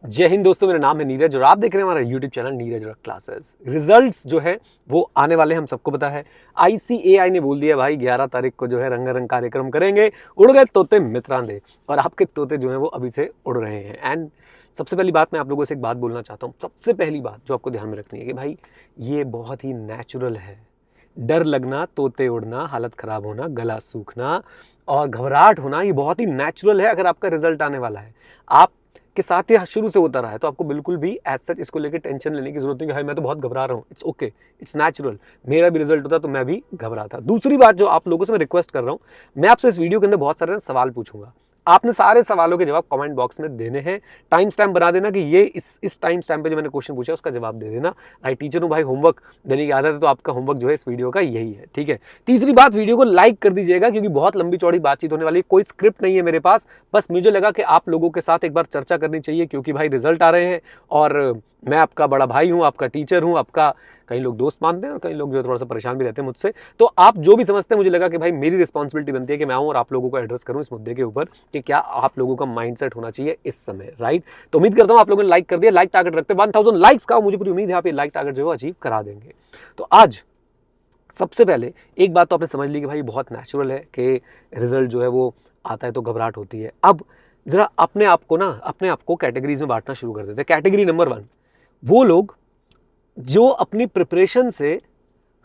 जय हिंद दोस्तों, मेरा नाम है नीरज और आप देख रहे हैं हमारा YouTube channel Neeraj rock classes. Results जो है वो आने वाले हम सबको पता है। आईसीएआई ने बोल दिया भाई 11 तारीख को जो है रंगारंग कार्यक्रम करेंगे। उड़ गए तोते मित्रांदे, और आपके तोते जो है वो अभी से उड़ रहे हैं। एंड सबसे पहली बात मैं आप लोगों से एक बात बोलना चाहता हूँ। सबसे पहली बात जो आपको ध्यान में रखनी है कि भाई ये बहुत ही नेचुरल है। डर लगना, तोते उड़ना, हालत खराब होना, गला सूखना और घबराहट होना, ये बहुत ही नेचुरल है। अगर आपका रिजल्ट आने वाला है, आप के साथ ये शुरू से होता रहा है, तो आपको बिल्कुल भी एज सच इसको लेकर टेंशन लेने की जरूरत नहीं कि भाई मैं तो बहुत घबरा रहा हूँ। It's okay, it's natural. मेरा भी रिजल्ट होता तो मैं भी घबरा था। दूसरी बात जो आप लोगों से मैं रिक्वेस्ट कर रहा हूँ, मैं आपसे इस वीडियो के अंदर बहुत सारे सवाल पूछूंगा। आपने सारे सवालों के जवाब कमेंट बॉक्स में देने हैं। टाइम स्टैम्प बना देना कि ये इस टाइम स्टैम्प पे जो मैंने क्वेश्चन पूछा उसका जवाब दे देना। भाई टीचर हूँ भाई, होमवर्क देने की आदत है, तो आपका होमवर्क जो है इस वीडियो का यही है, ठीक है। तीसरी बात, वीडियो को लाइक कर दीजिएगा क्योंकि बहुत लंबी चौड़ी बातचीत होने वाली है। कोई स्क्रिप्ट नहीं है मेरे पास, बस मुझे लगा कि आप लोगों के साथ एक बार चर्चा करनी चाहिए क्योंकि भाई रिजल्ट आ रहे हैं और मैं आपका बड़ा भाई हूँ, आपका टीचर हूँ, आपका कई लोग दोस्त मानते हैं और कई लोग जो थोड़ा सा परेशान भी रहते हैं मुझसे। तो आप जो भी समझते हैं, मुझे लगा कि भाई मेरी रिस्पॉन्सिबिलिटी बनती है कि मैं आऊँ और आप लोगों को एड्रेस करूँ इस मुद्दे के ऊपर कि क्या आप लोगों का माइंडसेट होना चाहिए इस समय, राइट। तो उम्मीद करता हूँ आप लोगों ने लाइक कर दिया। लाइक टारगेट रखते हैं 1000 लाइक्स का, मुझे पूरी उम्मीद है आप ये लाइक टारगेट जो है अचीव करा देंगे। तो आज सबसे पहले एक बात तो आपने समझ ली कि भाई बहुत नेचुरल है कि रिजल्ट जो है वो आता है तो घबराहट होती है। अब जरा अपने आप को कैटेगरीज में बांटना शुरू कर देते हैं। कैटेगरी नंबर 1, वो लोग जो अपनी प्रिपरेशन से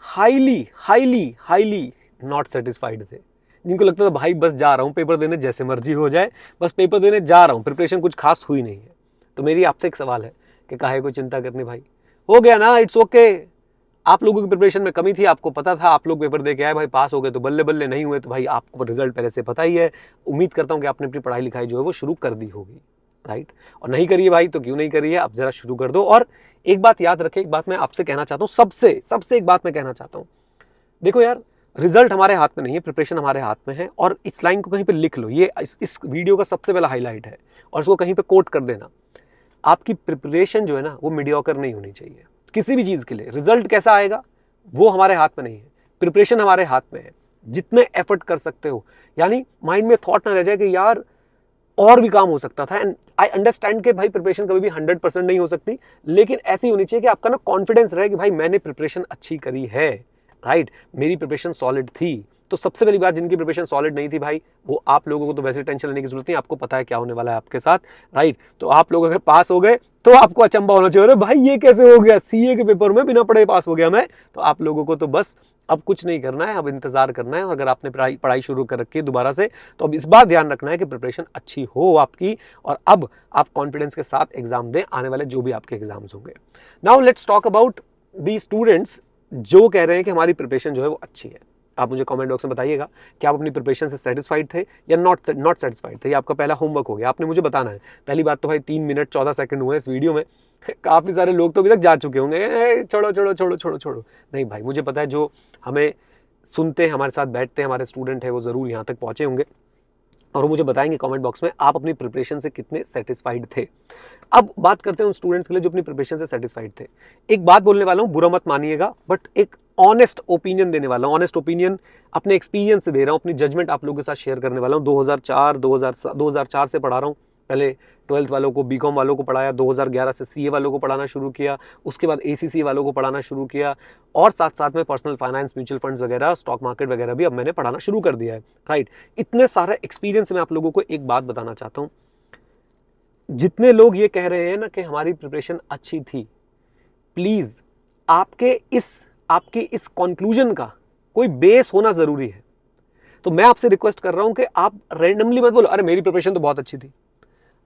highly highly highly not satisfied थे, जिनको लगता था भाई बस जा रहा हूं पेपर देने, जैसे मर्जी हो जाए, बस पेपर देने जा रहा हूं, प्रिपरेशन कुछ खास हुई नहीं है। तो मेरी आपसे एक सवाल है कि काहे को चिंता करनी भाई, हो गया ना, इट्स ओके। आप लोगों की प्रिपरेशन में कमी थी, आपको पता था, आप लोग पेपर दे के आए भाई, पास हो गए तो बल्ले बल्ले, नहीं हुए तो भाई आपको रिजल्ट पहले से पता ही है। उम्मीद करता हूं कि आपने अपनी पढ़ाई लिखाई जो है वो शुरू कर दी होगी, राइट। और नहीं करिए भाई तो क्यों नहीं करिए, अब जरा शुरू कर दो। और एक बात याद रखें, एक बात मैं आपसे कहना चाहता हूं, सबसे एक बात मैं कहना चाहता हूं। देखो यार, रिजल्ट हमारे हाथ में नहीं है, प्रिपरेशन हमारे हाथ में है। और इस लाइन को कहीं पे लिख लो, ये इस वीडियो का सबसे पहला हाईलाइट है, और इसको कहीं पे कोट कर देना। आपकी प्रिपरेशन जो है ना वो मीडियोकर नहीं होनी चाहिए किसी भी चीज के लिए। रिजल्ट कैसा आएगा वो हमारे हाथ में नहीं है, प्रिपरेशन हमारे हाथ में है। जितने एफर्ट कर सकते हो, यानी माइंड में थॉट ना रह जाए कि यार और भी काम हो सकता था। एंड आई अंडरस्टैंड कि भाई प्रिपरेशन कभी भी 100% नहीं हो सकती, लेकिन ऐसी होनी चाहिए कि आपका ना कॉन्फिडेंस रहे कि भाई मैंने प्रिपरेशन अच्छी करी है, राइट, मेरी प्रिपरेशन सॉलिड थी। तो सबसे पहली बात, जिनकी प्रिपरेशन सॉलिड नहीं थी भाई, वो आप लोगों को तो वैसे टेंशन लेने की जरूरत नहीं, आपको पता है क्या होने वाला है आपके साथ, राइट। तो आप लोग अगर पास हो गए तो आपको अचंबा होना चाहिए, अरे भाई ये कैसे हो गया, सीए के पेपर में बिना पढ़े पास हो गया मैं। तो आप लोगों को तो बस अब कुछ नहीं करना है, अब इंतजार करना है। और अगर आपने पढ़ाई शुरू कर रखी है दोबारा से, तो अब इस बार ध्यान रखना है कि प्रिपरेशन अच्छी हो आपकी, और अब आप कॉन्फिडेंस के साथ एग्जाम दें, आने वाले जो भी आपके एग्जाम्स होंगे। Now let's talk about the students जो कह रहे हैं कि हमारी प्रिपरेशन जो है वो अच्छी है। आप मुझे कमेंट बॉक्स में बताइएगा कि आप अपनी प्रिपरेशन से सेटिस्फाइड थे या नॉट सेटिस्फाइड थे। ये आपका पहला होमवर्क हो गया, आपने मुझे बताना है। पहली बात तो भाई 3 मिनट 14 सेकंड हुए इस वीडियो में, काफी सारे लोग तो अभी तक जा चुके होंगे, छोड़ो छोड़ो छोड़ो छोड़ो छोड़ो। नहीं भाई, मुझे पता है जो हमें सुनते हैं, हमारे साथ बैठते हैं, हमारे स्टूडेंट है, वो जरूर यहाँ तक पहुंचे होंगे और वो मुझे बताएंगे कमेंट बॉक्स में आप अपनी प्रिपरेशन से कितने सेटिस्फाइड थे। अब बात करते हैं उन स्टूडेंट्स के लिए जो अपनी प्रिपरेशन से सेटिस्फाइड थे। एक बात बोलने वाला हूं, बुरा मत मानिएगा, बट एक ऑनेस्ट ओपिनियन देने वाला हूं। ऑनेस्ट ओपिनियन अपने एक्सपीरियंस से दे रहा हूं, अपनी जजमेंट आप लोगों के साथ शेयर करने वाला हूं। 2004 से पढ़ा रहा हूं। पहले 12th वालों को, बीकॉम वालों को पढ़ाया, 2011 से सीए वालों को पढ़ाना शुरू किया, उसके बाद एसीसी वालों को पढ़ाना शुरू किया, और साथ साथ में पर्सनल फाइनेंस, म्यूचुअल फंड्स वगैरह, स्टॉक मार्केट वगैरह भी अब मैंने पढ़ाना शुरू कर दिया है, राइट। इतने सारे एक्सपीरियंस में आप लोगों को एक बात बताना चाहता हूं। जितने लोग ये कह रहे हैं ना कि हमारी प्रिपरेशन अच्छी थी, प्लीज आपके इस कंक्लूजन का कोई बेस होना जरूरी है। तो मैं आपसे रिक्वेस्ट कर रहा हूं कि आप रैंडमली मत बोलो अरे मेरी प्रिपरेशन तो बहुत अच्छी थी।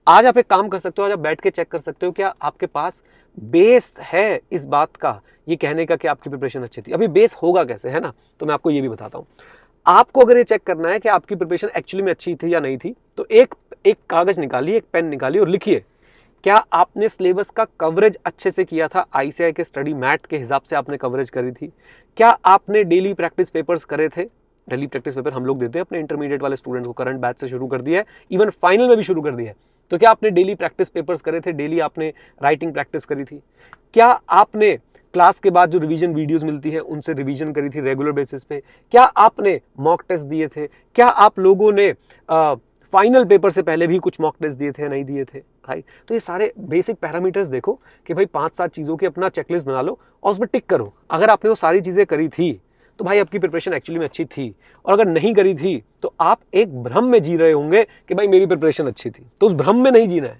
आज आप एक काम कर सकते हो, आज आप बैठ के चेक कर सकते हो क्या आपके पास बेस है इस बात का, ये कहने का कि आपकी प्रिपरेशन अच्छी थी। अभी बेस होगा कैसे, है ना, तो मैं आपको ये भी बताता हूं। आपको अगर ये चेक करना है कि आपकी प्रिपरेशन एक्चुअली में अच्छी थी या नहीं थी, तो एक कागज निकालिए, एक पेन निकालिए और लिखिए, क्या आपने सिलेबस का कवरेज अच्छे से किया था? आईसीआई के स्टडी मैट के हिसाब से आपने कवरेज करी थी? क्या आपने डेली प्रैक्टिस पेपर्स करे थे? डेली प्रैक्टिस पेपर हम लोग देते हैं अपने इंटरमीडिएट वाले स्टूडेंट्स को, करंट बैच से शुरू कर दिया है, इवन फाइनल में भी शुरू कर दिया है। तो क्या आपने डेली प्रैक्टिस पेपर्स करे थे? डेली आपने राइटिंग प्रैक्टिस करी थी? क्या आपने क्लास के बाद जो रिवीजन वीडियोस मिलती है उनसे रिवीजन करी थी रेगुलर बेसिस पे? क्या आपने मॉक टेस्ट दिए थे? क्या आप लोगों ने फाइनल पेपर से पहले भी कुछ मॉक टेस्ट दिए थे या नहीं दिए थे, राइट। तो ये सारे बेसिक पैरामीटर्स देखो कि भाई 5-7 चीज़ों की अपना चेकलिस्ट बना लो और उसमें टिक करो। अगर आपने वो सारी चीज़ें करी थी तो भाई आपकी प्रिपरेशन एक्चुअली में अच्छी थी, और अगर नहीं करी थी तो आप एक भ्रम में जी रहे होंगे कि भाई मेरी प्रिपरेशन अच्छी थी। तो उस भ्रम में नहीं जीना है,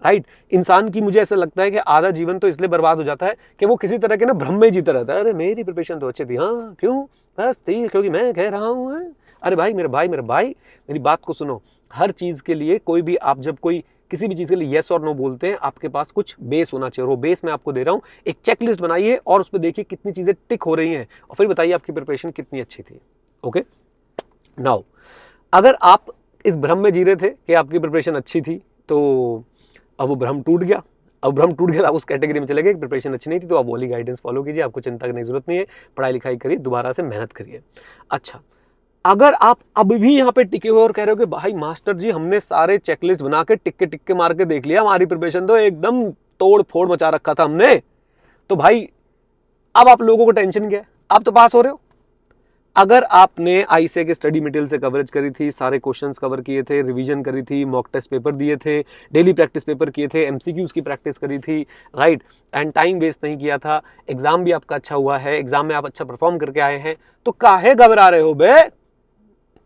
राइट। इंसान की मुझे ऐसा लगता है कि आधा जीवन तो इसलिए बर्बाद हो जाता है कि वो किसी तरह के ना भ्रम में जीता रहता है। अरे मेरी प्रिपरेशन तो अच्छी थी, हाँ क्यों, बस थी क्योंकि मैं कह रहा हूँ। अरे भाई मेरे भाई मेरी बात को सुनो। हर चीज़ के लिए कोई भी आप जब कोई किसी भी चीज़ के लिए येस और नो बोलते हैं, आपके पास कुछ बेस होना चाहिए, और वो बेस मैं आपको दे रहा हूँ। एक चेकलिस्ट बनाइए और उस पर देखिए कितनी चीज़ें टिक हो रही हैं, और फिर बताइए आपकी प्रिपरेशन कितनी अच्छी थी। ओके, नाउ अगर आप इस भ्रम में जी रहे थे कि आपकी प्रिपरेशन अच्छी थी, तो अब वो भ्रम टूट गया। अब भ्रम टूट गया, आप उस कैटेगरी में चले गए, प्रिपरेशन अच्छी नहीं थी, तो आप वाली गाइडेंस फॉलो कीजिए, आपको चिंता करने की जरूरत नहीं है। पढ़ाई लिखाई करिए, दोबारा से मेहनत करिए। अच्छा, अगर आप अब भी यहाँ पे टिके हुए और कह रहे हो कि भाई मास्टर जी हमने सारे चेकलिस्ट बना के टिक्के मार के देख लिया, हमारी प्रिपरेशन तो एकदम तोड़ फोड़ मचा रखा था हमने, तो भाई अब आप लोगों को टेंशन क्या है, आप तो पास हो रहे हो। अगर आपने आईसीए के स्टडी मटेरियल से कवरेज करी थी, सारे क्वेश्चंस कवर किए थे, रिवीजन करी थी, मॉक टेस्ट पेपर दिए थे, डेली प्रैक्टिस पेपर किए थे, एमसीक्यूज की प्रैक्टिस करी थी, राइट, एंड टाइम वेस्ट नहीं किया था, एग्जाम भी आपका अच्छा हुआ है, एग्जाम में आप अच्छा परफॉर्म करके आए हैं, तो काहे घबरा रहे हो बे।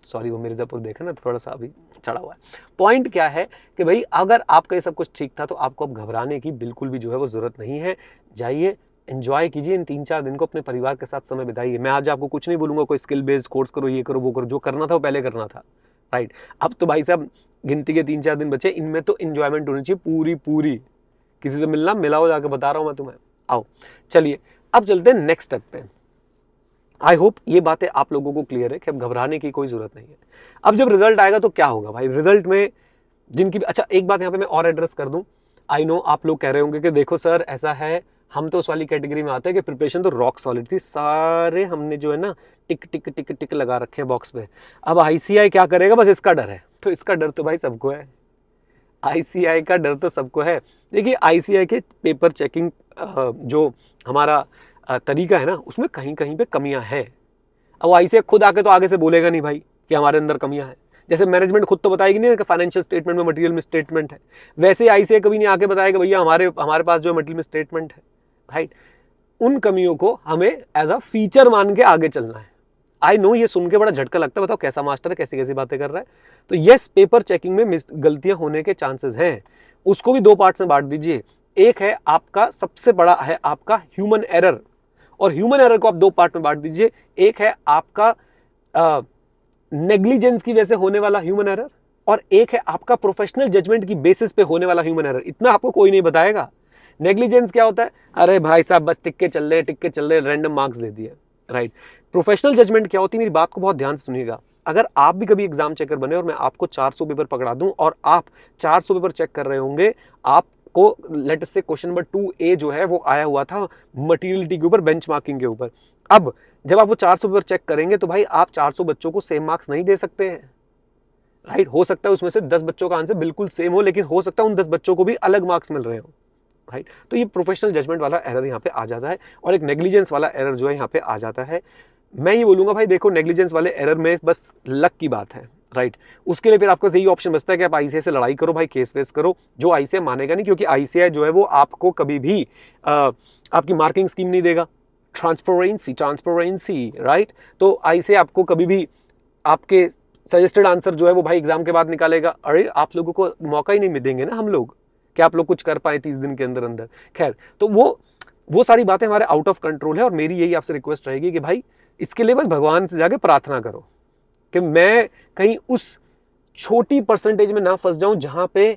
सॉरी, वो मिर्जापुर देखा ना, थोड़ा सा अभी चढ़ा हुआ है। पॉइंट क्या है कि भाई अगर आपका ये सब कुछ ठीक था तो आपको अब घबराने की बिल्कुल भी जो है वो जरूरत नहीं है। जाइए, एंजॉय कीजिए इन 3-4 दिन को, अपने परिवार के साथ समय बिताइए। मैं आज आपको कुछ नहीं बोलूंगा कोई स्किल बेस्ड कोर्स करो, ये करो वो करो, जो करना था वो पहले करना था, राइट। अब तो भाई साहब गिनती के 3-4 दिन बचे, इनमें तो एंजॉयमेंट होनी चाहिए पूरी पूरी। किसी से मिलना मिलाओ जाके, बता रहा हूं मैं तुम्हें। आओ चलिए अब चलते हैं नेक्स्ट स्टेप पे। आई होप ये बातें आप लोगों को क्लियर है कि अब घबराने की कोई जरूरत नहीं है। अब जब रिजल्ट आएगा तो क्या होगा भाई, रिजल्ट में जिनकी, अच्छा एक बात यहाँ पे मैं और एड्रेस कर दूं। आई नो आप लोग कह रहे होंगे कि देखो सर ऐसा है, हम तो उस वाली कैटेगरी में आते हैं कि प्रिपरेशन तो रॉक सॉलिड थी, सारे हमने जो है ना टिक टिक टिक टिक लगा रखे हैं बॉक्स पे, अब आईसीआई क्या करेगा, बस इसका डर है। तो इसका डर तो भाई सबको है, आईसीआई का डर तो सबको है। देखिए आईसीआई के पेपर चेकिंग जो हमारा तरीका है ना, उसमें कहीं कहीं पे कमियां हैं। अब आईसीआई खुद आके तो आगे से बोलेगा नहीं भाई कि हमारे अंदर कमियां हैं। जैसे मैनेजमेंट खुद तो बताएगी नहीं कि फाइनेंशियल स्टेटमेंट में मटेरियल में स्टेटमेंट है, वैसे आईसीआई कभी नहीं आके बताएगा भैया हमारे पास जो मटेरियल में स्टेटमेंट है, राइट। उन कमियों को हमें एज अ फीचर मान के आगे चलना है। आई नो ये सुन के बड़ा झटका लगता है, बताओ कैसा मास्टर है, कैसी कैसी बातें कर रहा है। तो यस, पेपर चेकिंग में गलतियां होने के चांसेस हैं, उसको भी 2 पार्ट्स में बांट दीजिए। एक है आपका सबसे बड़ा है आपका ह्यूमन एरर, और ह्यूमन एरर को आप 2 पार्ट में बांट दीजिए। एक है आपका नेग्लिजेंस की वजह से होने वाला ह्यूमन एरर, और एक है आपका प्रोफेशनल जजमेंट की बेसिस पे होने वाला ह्यूमन एरर। इतना आपको कोई नहीं बताएगा। नेग्लिजेंस क्या होता है, अरे भाई साहब बस टिक के चल रहे रैंडम मार्क्स दे दिए, राइट। प्रोफेशनल जजमेंट क्या होती है, मेरी बात को बहुत ध्यान से सुनिएगा। अगर आप भी कभी एग्जाम चेकर बने और मैं आपको 400 पेपर पकड़ा दूं और आप 400 पेपर चेक कर रहे होंगे, आपको लेट से क्वेश्चन नंबर 2A जो है वो आया हुआ था मटीरियलिटी के ऊपर, बेंचमार्किंग के ऊपर। अब जब आप वो 400 पेपर चेक करेंगे तो भाई आप 400 बच्चों को सेम मार्क्स नहीं दे सकते हैं, राइट। हो सकता है उसमें से 10 बच्चों का आंसर बिल्कुल सेम हो, लेकिन हो सकता है उन 10 बच्चों को भी अलग मार्क्स मिल रहे हो, राइट। तो ये प्रोफेशनल जजमेंट वाला एरर यहाँ पे आ जाता है, और एक नेग्लिजेंस वाला एरर जो है यहाँ पे आ जाता है। मैं ये बोलूंगा भाई देखो, नेग्लिजेंस वाले एरर में बस लक की बात है, राइट। उसके लिए फिर आपको यही ऑप्शन बचता है कि आप आईसीआई से लड़ाई करो भाई, केस वेस करो, जो आईसीआई मानेगा नहीं, क्योंकि आईसीआई जो है वो आपको कभी भी आपकी मार्किंग स्कीम नहीं देगा। Transparency, right. तो आईसीआई आपको कभी भी आपके सजेस्टेड आंसर जो है वो भाई एग्जाम के बाद निकालेगा। अरे आप लोगों को मौका ही नहीं देंगे ना हम लोग कि आप लोग कुछ कर पाए 30 दिन के अंदर अंदर। खैर, तो वो सारी बातें हमारे आउट ऑफ कंट्रोल है, और मेरी यही आपसे रिक्वेस्ट रहेगी कि भाई इसके लिए बस भगवान से जाके प्रार्थना करो कि मैं कहीं उस छोटी परसेंटेज में ना फंस जाऊं जहां पे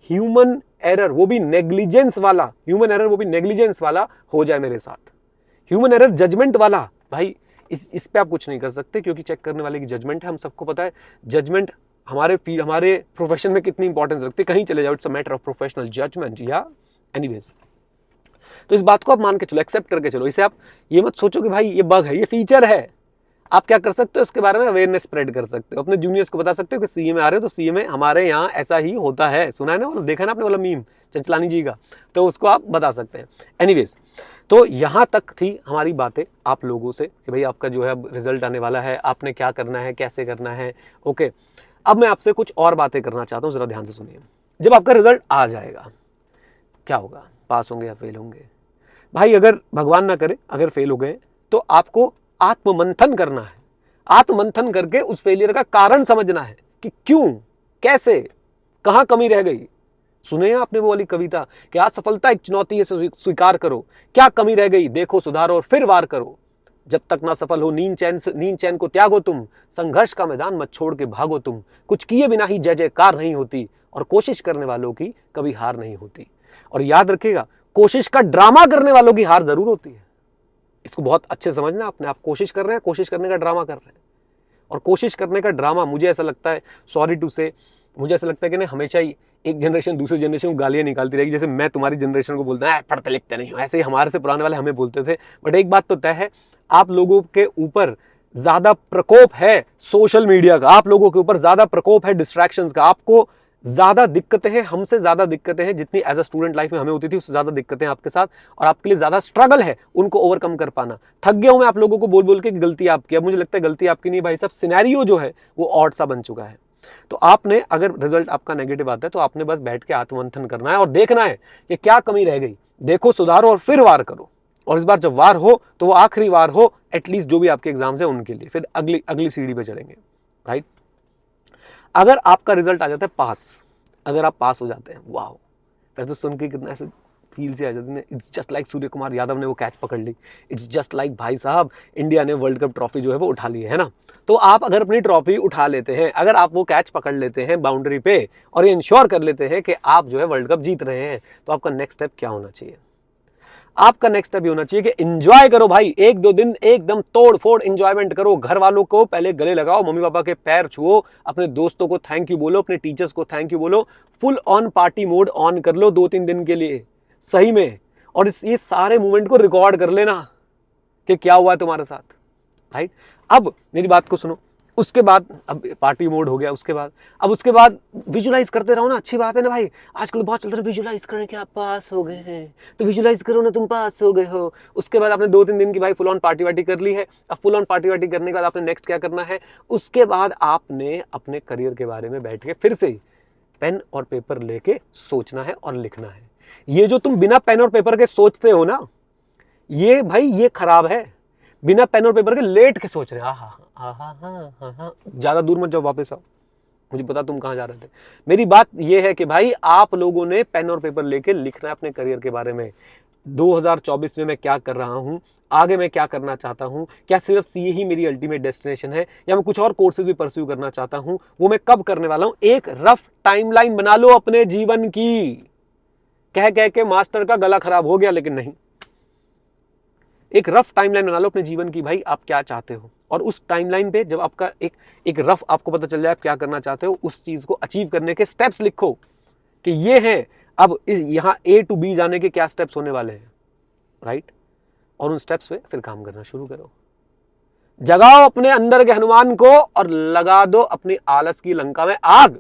ह्यूमन एरर, वो भी नेग्लिजेंस वाला ह्यूमन एरर, वो भी नेग्लिजेंस वाला हो जाए मेरे साथ। ह्यूमन एरर जजमेंट वाला भाई, इस पे आप कुछ नहीं कर सकते, क्योंकि चेक करने वाले की जजमेंट है। हम सबको पता है जजमेंट हमारे प्रोफेशन में कितनी इंपॉर्टेंस रखती है। कहीं चले जाओ, it's a matter of professional judgement, या एनीवेज। तो इस बात को आप मान के चलो, एक्सेप्ट करके चलो। इसे आप ये मत सोचो कि भाई ये बग है, ये फीचर है। आप क्या कर सकते हो, इसके बारे में अवेयरनेस स्प्रेड कर सकते हो, अपने जूनियर्स को बता सकते हो कि सीए में आ रहे हो तो सीए में हमारे यहाँ ऐसा ही होता है। सुना है ना, मतलब देखा ना आपने वाला मीम चंचलानी जी का, तो उसको आप बता सकते हैं। एनीवेज, तो यहाँ तक थी हमारी बातें आप लोगों से कि भाई आपका जो है अब रिजल्ट आने वाला है, आपने क्या करना है, कैसे करना है। ओके, अब मैं आपसे कुछ और बातें करना चाहता हूं, जरा ध्यान से सुनिए। जब आपका रिजल्ट आ जाएगा क्या होगा, पास होंगे या फेल होंगे? भाई अगर भगवान ना करे अगर फेल हो गए तो आपको आत्ममंथन करना है। आत्ममंथन करके उस फेलियर का कारण समझना है कि क्यों, कैसे, कहां कमी रह गई। सुने आपने वो वाली कविता कि असफलता एक चुनौती है, स्वीकार करो, क्या कमी रह गई देखो सुधारो और फिर वार करो। जब तक ना सफल हो नींद चैन को त्यागो तुम, संघर्ष का मैदान मत छोड़ के भागो तुम। कुछ किए बिना ही जय जयकार नहीं होती और कोशिश करने वालों की कभी हार नहीं होती। और याद रखिएगा, कोशिश का ड्रामा करने वालों की हार जरूर होती है। इसको बहुत अच्छे समझना आपने। आप कोशिश कर रहे हैं, कोशिश करने का ड्रामा कर रहे हैं। और कोशिश करने का ड्रामा, मुझे ऐसा लगता है, सॉरी टू से, मुझे ऐसा लगता है कि नहीं, हमेशा ही एक जनरेशन दूसरी जनरेशन को गालियां निकालती रहेगी। जैसे मैं तुम्हारी जनरेशन को बोलता है पढ़ते लिखते नहीं हो, ऐसे ही हमारे से पुराने वाले हमें बोलते थे। बट एक बात तो तय है, आप लोगों के ऊपर ज्यादा प्रकोप है सोशल मीडिया का, आप लोगों के ऊपर ज्यादा प्रकोप है डिस्ट्रैक्शंस का। आपको ज्यादा दिक्कतें हैं, हमसे ज्यादा दिक्कतें हैं जितनी एज अ स्टूडेंट लाइफ में हमें होती थी, उससे ज्यादा दिक्कतें आपके साथ, और आपके लिए ज्यादा स्ट्रगल है उनको ओवरकम कर पाना। थक गया हूं मैं आप लोगों को बोल बोल के कि गलती आपकी। अब मुझे लगता है गलती आपकी नहीं भाई साहब, सिनेरियो जो है वो ऑड सा बन चुका है। तो आपने, अगर रिजल्ट आपका नेगेटिव आता है तो आपने बस बैठ के आत्ममंथन करना है और देखना है कि क्या कमी रह गई, देखो सुधारो और फिर वार करो। और इस बार जब वार हो तो वो आखिरी वार हो, एटलीस्ट जो भी आपके एग्जाम्स है उनके लिए, फिर अगली सीढ़ी पे चढ़ेंगे। राइट, अगर आपका रिजल्ट आ जाता है पास, अगर आप पास हो जाते हैं, वाह, फिर तो सुन के कितना ऐसे फील से आ जाती है। It's just like Surya Kumar Yadav ने वो कैच पकड़ ली, इट्स जस्ट लाइक भाई साहब इंडिया ने वर्ल्ड कप ट्रॉफी जो है वो उठा ली है ना। तो आप अगर अपनी ट्रॉफी उठा लेते हैं, अगर आप वो कैच पकड़ लेते हैं बाउंड्री पे और ये इंश्योर कर लेते हैं कि आप जो है वर्ल्ड कप जीत रहे हैं, तो आपका नेक्स्ट स्टेप क्या होना चाहिए? आपका नेक्स्ट स्टेप ये होना चाहिए कि एंजॉय करो भाई, एक दो दिन एकदम तोड़ फोड़ एंजॉयमेंट करो। घर वालों को पहले गले लगाओ, मम्मी पापा के पैर छुओ, अपने दोस्तों को थैंक यू बोलो, अपने टीचर्स को थैंक यू बोलो, full on party mode on कर लो 2-3 दिन के लिए सही में। और ये सारे मूवमेंट को रिकॉर्ड कर लेना कि क्या हुआ है तुम्हारे साथ। राइट, अब मेरी बात को सुनो। उसके बाद, अब पार्टी मोड हो गया, उसके बाद विजुलाइज करते रहो ना। अच्छी बात है ना भाई, आजकल बहुत चल रहा है विजुलाइज करें कि आप पास हो गए हैं, तो विजुलाइज करो ना तुम पास हो गए हो। उसके बाद आपने 2-3 दिन की भाई फुल ऑन पार्टी वार्टी कर ली है। अब फुल ऑन पार्टी वार्टी करने के बाद आपने नेक्स्ट क्या करना है? उसके बाद आपने अपने करियर के बारे में बैठ के फिर से पेन और पेपर लेके सोचना है और लिखना है। ये जो तुम बिना पेन और पेपर के सोचते हो ना, ये भाई ये खराब है। बिना पेन और पेपर के लेट के सोच रहे हैं, हाँ, ज्यादा दूर मत जाओ, वापस आओ, मुझे पता तुम कहां जा रहे थे। मेरी बात ये है कि भाई आप लोगों ने पेन और पेपर लेके लिखना है अपने करियर के बारे में। 2024 में मैं क्या कर रहा हूं, आगे मैं क्या करना चाहता हूं, क्या सिर्फ सीए ही मेरी अल्टीमेट डेस्टिनेशन है या मैं कुछ और कोर्सेज भी परस्यू करना चाहता हूं, वो मैं कब करने वाला हूं। एक रफ टाइमलाइन बना लो अपने जीवन की। कह के मास्टर का गला खराब हो गया, लेकिन नहीं, एक रफ टाइमलाइन बना लो अपने जीवन की। भाई आप क्या चाहते हो, और उस टाइमलाइन पे जब आपका एक रफ आपको पता चल जाए आप क्या करना चाहते हो, उस चीज को अचीव करने के स्टेप्स लिखो कि ये हैं, अब इस यहाँ A to B जाने के क्या स्टेप्स होने वाले हैं। राइट, और उन स्टेप्स पे फिर काम करना शुरू करो। जगाओ अपने अंदर के हनुमान को और लगा दो अपनी आलस की लंका में आग।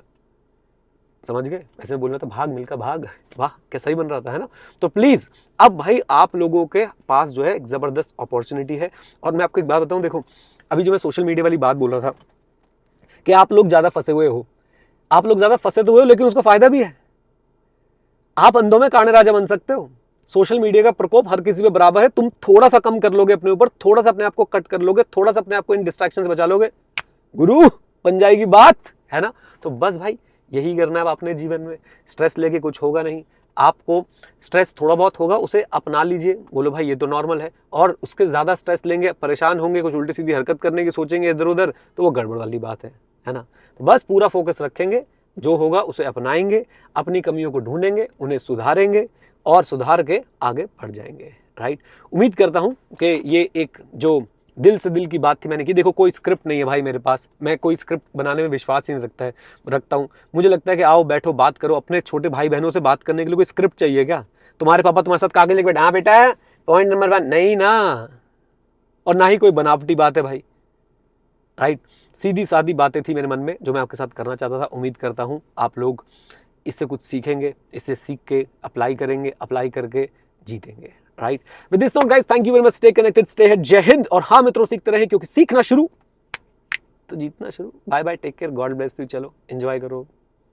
समझ गए? ऐसे बोलना था, भाग मिलकर भाग। वाह, कैसा ही बन रहा था, है ना। तो प्लीज अब भाई आप लोगों के पास जो है एक जबरदस्त अपॉर्चुनिटी है। और मैं आपको एक बात बताऊं, देखो अभी जो मैं सोशल मीडिया वाली बात बोल रहा था कि आप लोग ज्यादा फंसे हुए हो, आप लोग ज्यादा फंसे तो हुए हो, लेकिन उसका फायदा भी है। आप अंधों में काणे राजा बन सकते हो। सोशल मीडिया का प्रकोप हर किसी पे बराबर है। तुम थोड़ा सा कम कर लोगे अपने ऊपर, थोड़ा सा अपने आप को कट कर लोगे, थोड़ा सा अपने आप को इन डिस्ट्रैक्शन से बचा लोगे, गुरु बन जाएगी बात, है ना। तो बस भाई यही करना है अपने जीवन में। स्ट्रेस लेके कुछ होगा नहीं। आपको स्ट्रेस थोड़ा बहुत होगा, उसे अपना लीजिए, बोलो भाई ये तो नॉर्मल है। और उसके ज्यादा स्ट्रेस लेंगे, परेशान होंगे, कुछ उल्टी सीधी हरकत करने की सोचेंगे इधर उधर, तो वो गड़बड़ वाली बात है ना। तो बस पूरा फोकस रखेंगे, जो होगा उसे अपनाएंगे, अपनी कमियों को ढूंढेंगे, उन्हें सुधारेंगे और सुधार के आगे बढ़ जाएंगे। राइट, उम्मीद करता हूं कि ये एक जो दिल से दिल की बात थी मैंने की। देखो कोई स्क्रिप्ट नहीं है भाई मेरे पास, मैं कोई स्क्रिप्ट बनाने में विश्वास ही नहीं रखता हूँ। मुझे लगता है कि आओ बैठो बात करो। अपने छोटे भाई बहनों से बात करने के लिए कोई स्क्रिप्ट चाहिए क्या? तुम्हारे पापा तुम्हारे साथ कागज लेके बैठे, हाँ बेटा पॉइंट नंबर 1, नहीं ना। और ना ही कोई बनावटी बात है भाई। राइट, सीधी सादी बातें थी मेरे मन में जो मैं आपके साथ करना चाहता था। उम्मीद करता हूँ आप लोग इससे कुछ सीखेंगे, इससे सीख के अप्लाई करेंगे, अप्लाई करके जीतेंगे। Right, with this note guys, thank you very much, stay connected, stay hit, जय हिंद। और हाँ मित्रों, सीखते रहें क्योंकि सीखना शुरू तो जीतना शुरू। Bye bye, take care, God bless you. चलो एंजॉय करो।